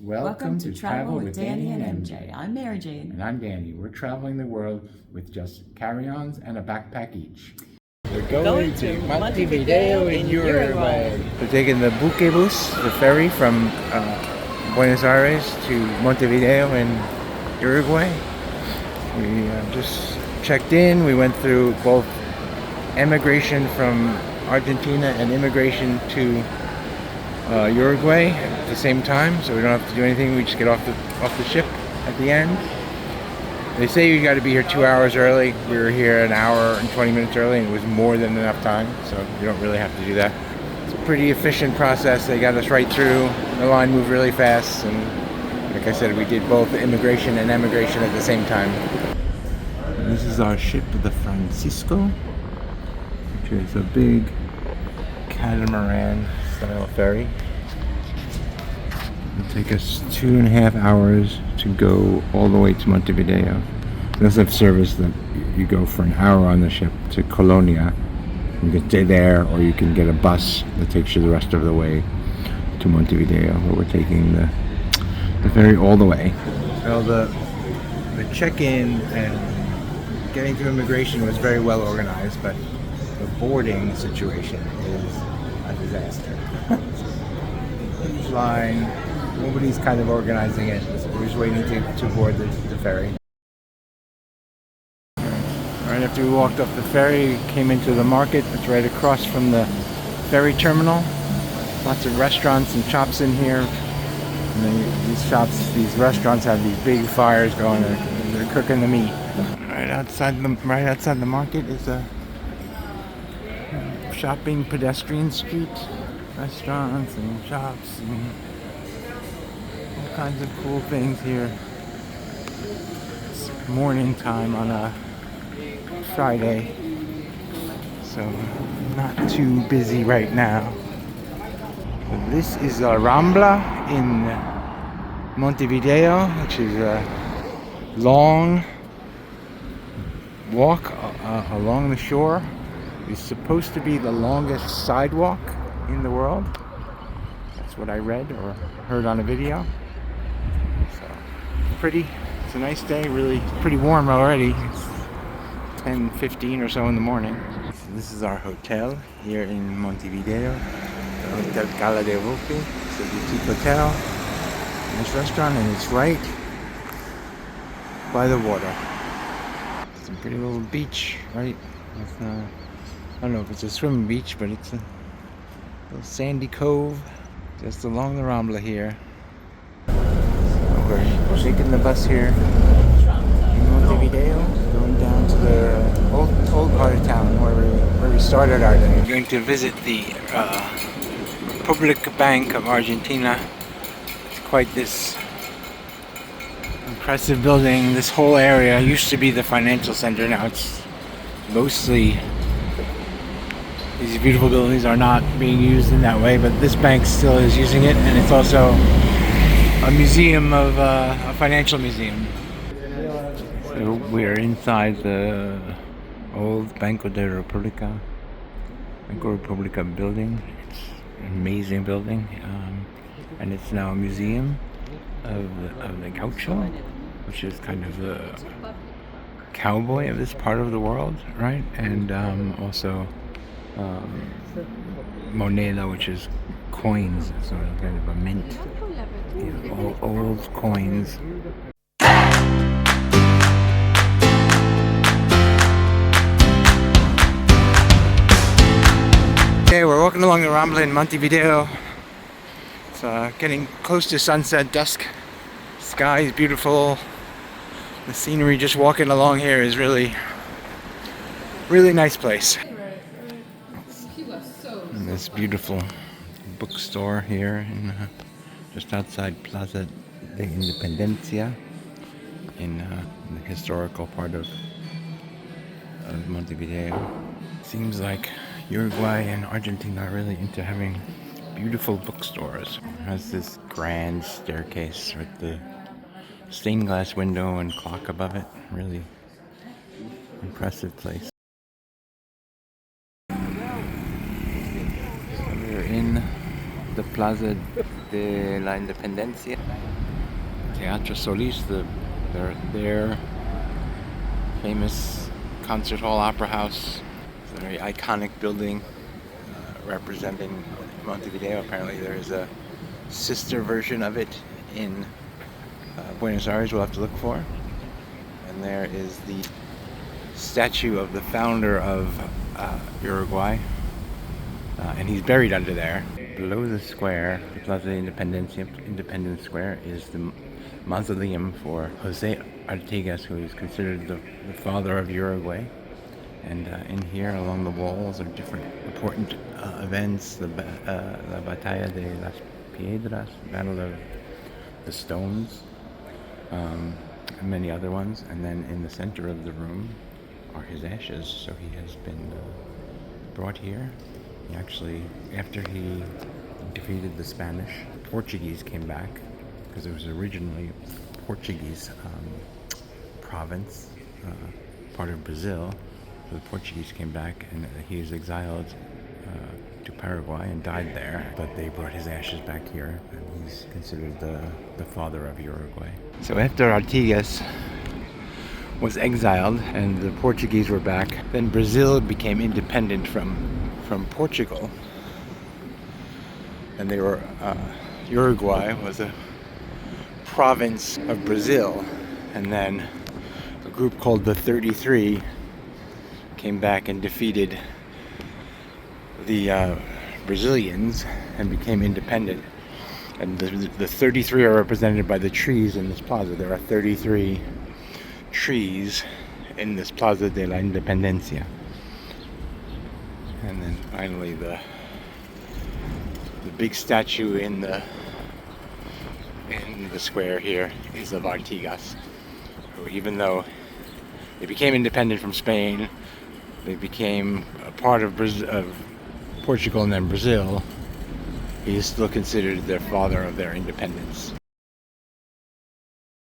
Welcome to Travel with Danny and MJ. I'm Mary Jane. And I'm Danny. We're traveling the world with just carry-ons and a backpack each. We're going to Montevideo in Uruguay. We're taking the Buquebus, the ferry from Buenos Aires to Montevideo in Uruguay. We just checked in. We went through both immigration from Argentina and immigration to Uruguay at the same time, so we don't have to do anything. We just get off the ship at the end. They say you got to be here 2 hours early. We were here an hour and 20 minutes early, and it was more than enough time, so you don't really have to do that. It's a pretty efficient process. They got us right through. The line moved really fast, and like I said, we did both immigration and emigration at the same time. And this is our ship, the Francisco, which is a big catamaran style ferry. It'll take us 2.5 hours to go all the way to Montevideo. It does have service that you go for an hour on the ship to Colonia. You can stay there, or you can get a bus that takes you the rest of the way to Montevideo. But we're taking the ferry all the way. Well, the check-in and getting to immigration was very well organized, but the boarding situation is a disaster. Huge line, nobody's kind of organizing it, so we're just waiting to board the ferry. Right after we walked off the ferry, came into the market. It's right across from the ferry terminal. Lots of restaurants and shops in here. And then these restaurants have these big fires going, and they're cooking the meat. Right outside the market is a shopping pedestrian street, restaurants and shops and all kinds of cool things here. It's morning time on a Friday, so not too busy right now. But this is a Rambla in Montevideo, which is a long walk along the shore. It's supposed to be the longest sidewalk in the world. That's what I read or heard on a video. So pretty. It's a nice day. Really pretty warm already. It's 10:15 or so in the morning. So this is our hotel here in Montevideo, the Hotel Cala de Roque. It's a boutique hotel. Nice restaurant, and it's right by the water. It's a pretty little beach, right? I don't know if it's a swimming beach, but it's a little sandy cove just along the Rambla here. So we're taking the bus here in Montevideo, going down to the old part of town where we started our day. We're going to visit the Public Bank of Argentina. It's quite this impressive building. This whole area used to be the financial center. Now it's mostly, these beautiful buildings are not being used in that way, but this bank still is using it, and it's also a museum of a financial museum. So we're inside the old Banco de República building. It's an amazing building, and it's now a museum of the gaucho, which is kind of the cowboy of this part of the world, right? And also moneda, which is coins, so kind of a mint, old coins. Okay, we're walking along the Rambla in Montevideo. It's getting close to sunset, dusk. Sky is beautiful. The scenery just walking along here is really nice place. And this beautiful bookstore here in just outside Plaza Independencia in the historical part of Montevideo. Seems like Uruguay and Argentina are really into having beautiful bookstores. It has this grand staircase with the stained glass window and clock above it. Really impressive place. So we're in the Plaza de la Independencia. Teatro Solis, their famous concert hall, opera house. It's a very iconic building representing Montevideo. Apparently there is a sister version of it in Buenos Aires we'll have to look for. And there is the statue of the founder of Uruguay. And he's buried under there. Below the square, the Plaza Independencia, Independence Square, is the mausoleum for Jose Artigas, who is considered the father of Uruguay. And in here, along the walls, are different important events. The La Batalla de las Piedras, Battle of the Stones, and many other ones. And then in the center of the room are his ashes. So he has been brought here. He actually, after he defeated the Spanish, Portuguese came back, because it was originally Portuguese province, part of Brazil. So the Portuguese came back, and he was exiled to Paraguay and died there. But they brought his ashes back here, and he's considered the father of Uruguay. So after Artigas was exiled and the Portuguese were back, then Brazil became independent from Portugal, and they were Uruguay was a province of Brazil, and then a group called the 33 came back and defeated the Brazilians and became independent. And the 33 are represented by the trees in this plaza. There are 33 trees in this Plaza de la Independencia. And then finally the big statue in the square here is of Artigas, who, even though they became independent from Spain, they became a part of Portugal and then Brazil, he is still considered their father of their independence.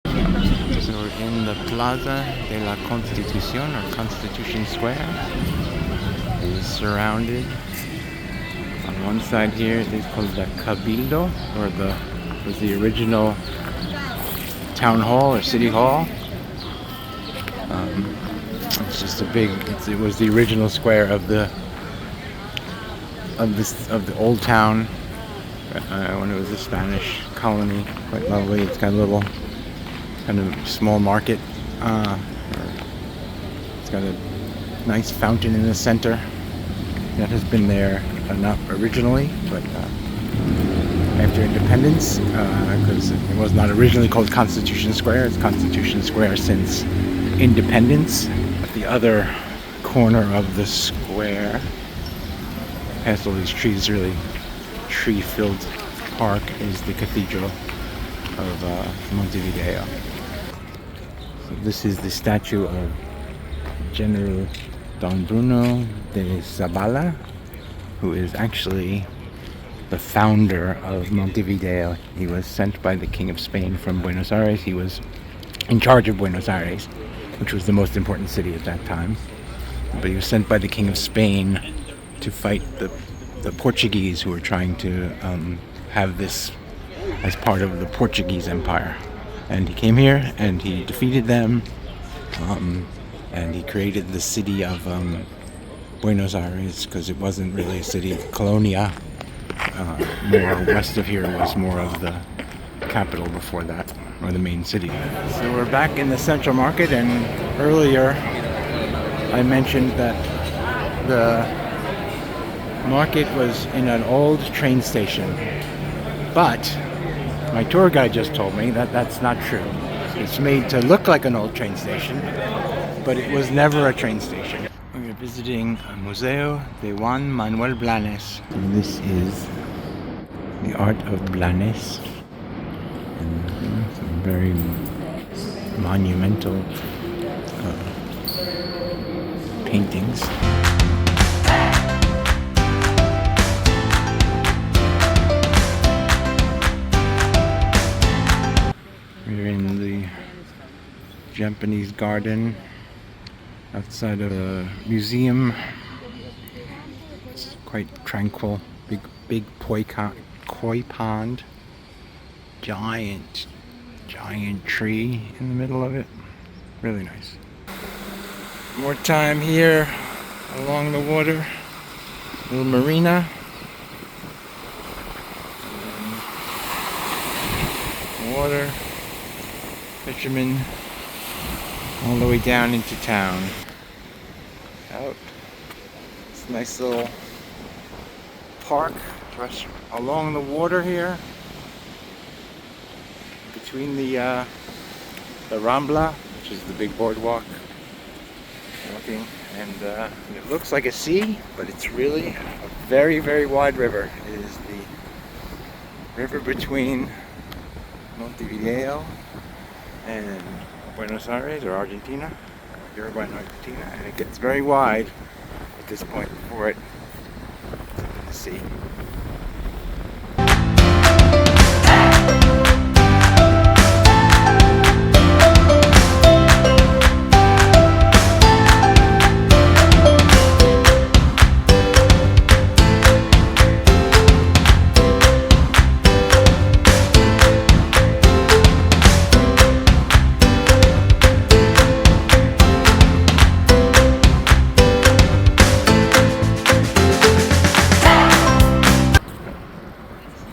So we're in the Plaza de la Constitución, or Constitution Square. It is surrounded. On one side here it is called the Cabildo, or was the original town hall or city hall. It's just it was the original square of the old town when it was a Spanish colony. Quite lovely. It's got a little kind of small market. It's got a nice fountain in the center that has been there not originally, but after independence, because it was not originally called Constitution Square. It's Constitution Square since independence. At the other corner of the square, past all these trees, really tree-filled park, is the Cathedral of Montevideo. So this is the statue of General Don Bruno de Zabala, who is actually the founder of Montevideo. He was sent by the King of Spain from Buenos Aires. He was in charge of Buenos Aires, which was the most important city at that time. But he was sent by the King of Spain to fight the Portuguese, who were trying to have this as part of the Portuguese Empire. And he came here and he defeated them, and he created the city of Buenos Aires, because it wasn't really a city. Colonia, more west of here, was more of the capital before that, or the main city. So we're back in the Central Market, and earlier I mentioned that the market was in an old train station, but my tour guide just told me that that's not true. It's made to look like an old train station, but it was never a train station. We're visiting Museo de Juan Manuel Blanes. And this is the art of Blanes, and some very monumental paintings. We're in the Japanese garden outside of a museum. It's quite tranquil. Big koi pond. Giant Giant tree in the middle of it. Really nice. More time here along the water. Little marina. Water. Fishermen. All the way down into town. Out. It's a nice little park along the water here. Between the Rambla, which is the big boardwalk, walking, and it looks like a sea, but it's really a very, very wide river. It is the river between Montevideo and Buenos Aires, or Argentina, Uruguay and Argentina, and it gets very wide at this point before it ends up in the sea.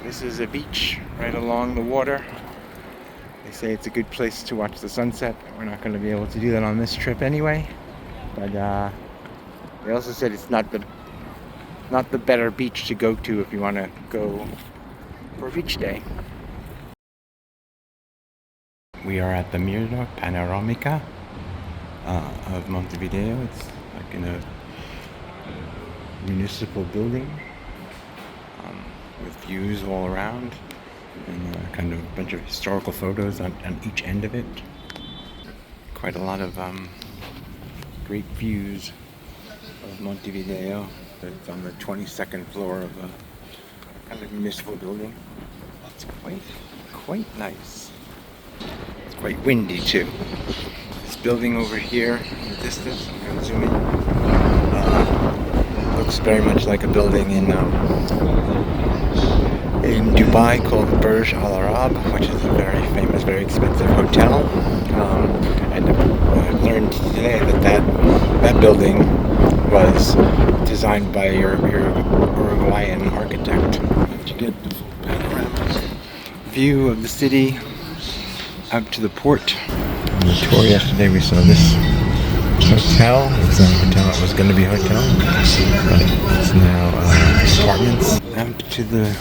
This is a beach right along the water. They say it's a good place to watch the sunset. We're not going to be able to do that on this trip anyway. But they also said it's not the better beach to go to if you want to go for a beach day. We are at the Mirador Panorámico of Montevideo. It's like in a municipal building. With views all around, and kind of a bunch of historical photos on each end of it. Quite a lot of great views of Montevideo. It's on the 22nd floor of a kind of municipal building. It's quite nice. It's quite windy too. This building over here in the distance, I'm going to zoom in, looks very much like a building in Dubai called Burj Al Arab, which is a very famous, very expensive hotel. And I've learned today that building was designed by your Uruguayan architect. You get the panoramic view of the city out to the port. On the tour yesterday we saw this hotel. It's not a hotel, it was going to be a hotel, but it's now apartments. Out to the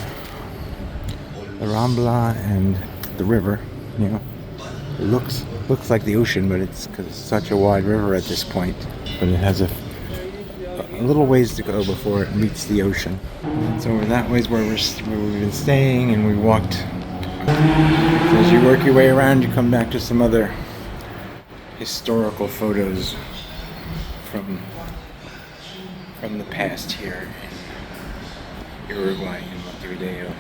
Rambla and the river, you know. It looks like the ocean, but it's because it's such a wide river at this point. But it has a little ways to go before it meets the ocean. And so that way is where we've been staying, and we walked. So as you work your way around, you come back to some other historical photos from the past here in Uruguay and Montevideo,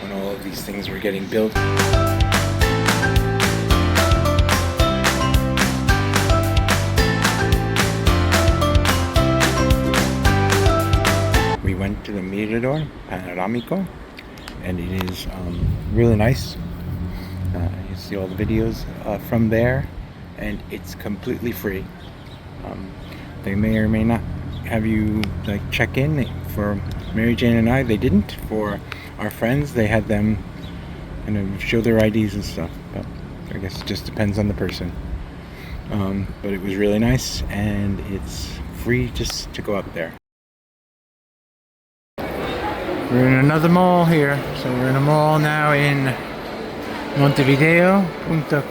when all of these things were getting built. We went to the Mirador Panorámico, and it is really nice. You see all the videos from there, and it's completely free. They may or may not have you check in. For Mary Jane and I, they didn't. For our friends, they had them kind of show their IDs and stuff, but I guess it just depends on the person. But it was really nice, and it's free just to go up there. We're in another mall here, so we're in a mall now in Montevideo, Punta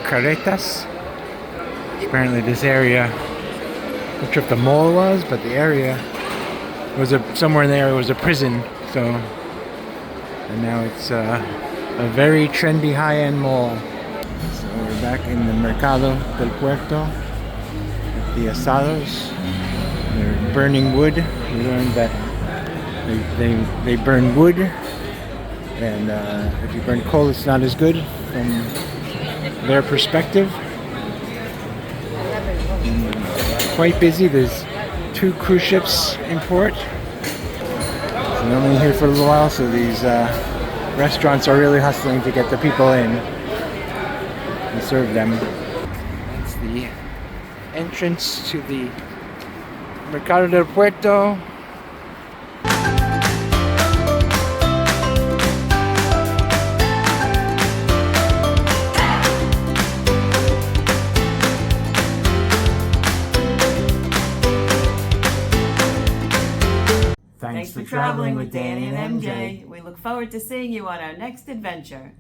Carretas. Apparently this area, I'm not sure if the mall was, but the area was somewhere in the area was a prison, so. And now it's a very trendy high-end mall. So we're back in the Mercado del Puerto at the asados. They're burning wood. We learned that they burn wood, and if you burn coal, it's not as good from their perspective. Quite busy. There's 2 cruise ships in port. So I'm only here for a little while, so these restaurants are really hustling to get the people in and serve them. That's the entrance to the Mercado del Puerto. Thanks for traveling with Danny and MJ. We look forward to seeing you on our next adventure.